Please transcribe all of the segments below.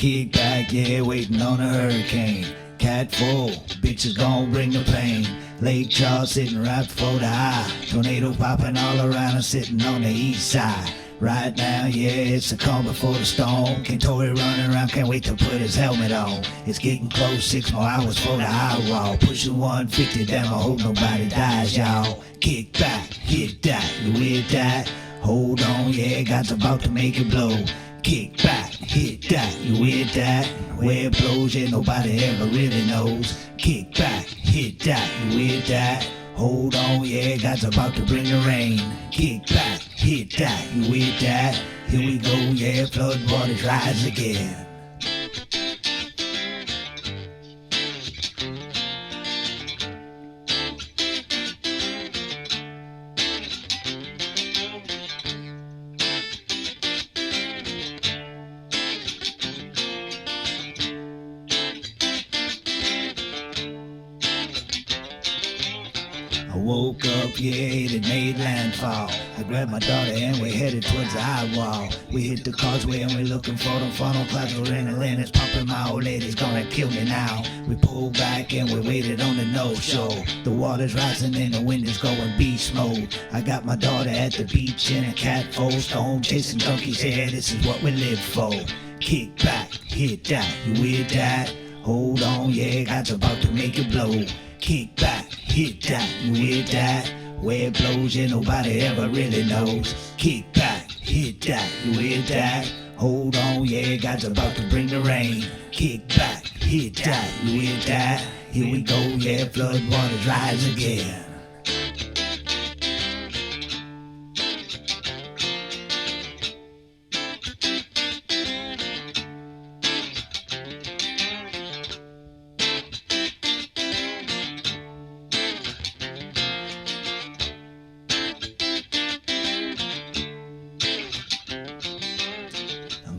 kick back, yeah, waiting on a hurricane. Cat4, bitches gon' bring the pain. Lake Charles sitting right before the eye. Tornado popping all around, I'm sitting on the east side. Right now, yeah, it's a calm before the storm. Cantori running around, can't wait to put his helmet on. It's getting close, 6 more hours for the high wall. Pushing 150 down, I hope nobody dies, y'all. Kick back, hit that, you with that? Hold on, yeah, God's about to make it blow. Kick back, hit that, you with that? Where it blows, yeah, nobody ever really knows. Kick back, hit that, you with that? Hold on, yeah, God's about to bring the rain. Kick back, hit that, you with that? Here we go, yeah, flood waters rise again. I woke up, yeah, it made landfall. I grabbed my daughter and we headed towards the high wall. We hit the causeway and we're looking for them funnel clouds. We're in the land, it's pumping, my old lady's gonna kill me now. We pulled back and we waited on the North Shore. The water's rising and the wind is going beast mode. I got my daughter at the beach in a Cat4 storm, chasing donkeys, yeah, this is what we live for. Kick back, hit that, you with that? Hold on, yeah, God's about to make it blow. Kick back, hit that, you with that? Where it blows, yeah, nobody ever really knows. Kick back, hit that, you with that? Hold on, yeah, God's about to bring the rain. Kick back, hit that, you with that? Here we go, yeah, flood waters rise again.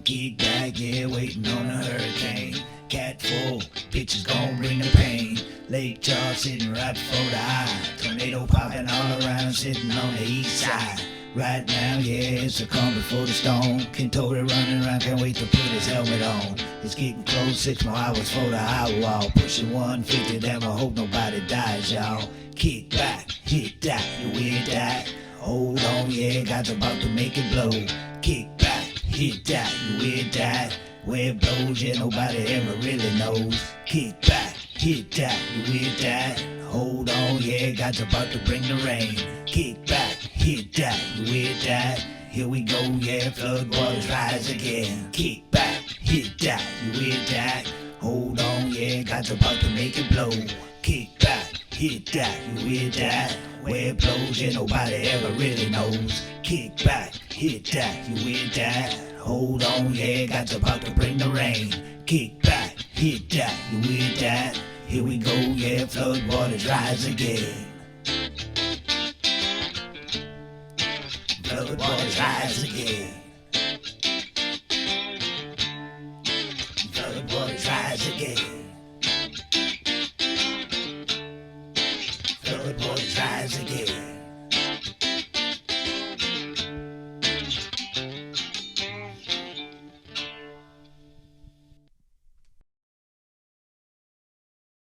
Kick back, yeah, waiting on a hurricane. Cat4, bitches gon' bring the pain. Lake Charles sitting right before the eye. Tornado popping all around, sitting on the east side. Right now, yeah, it's a calm before the storm. Cantori running around, can't wait to put his helmet on. It's getting close, 6 more hours for the high wall. Pushing 150 down, I hope nobody dies, y'all. Kick back, hit that, you with that? Hold on, yeah, God's about to make it blow. Kick back, hit that, you with that? Where it blows, yeah, nobody ever really knows. Kick back, hit that, you with that? Hold on, yeah, God's about to bring the rain. Kick back, hit that, you with that? Here we go, yeah, flood waters rise again. Kick back, hit that, you with that? Hold on, yeah, God's about to make it blow. Kick back, hit that, you with that? Where it blows, yeah, nobody ever really knows. Kick back, hit that, you with that? Hold on, yeah, God's about to bring the rain. Kick back, hit that, you with that? Here we go, yeah, flood waters rise again. Flood waters rise again. Flood waters rise again. Flood waters rise again.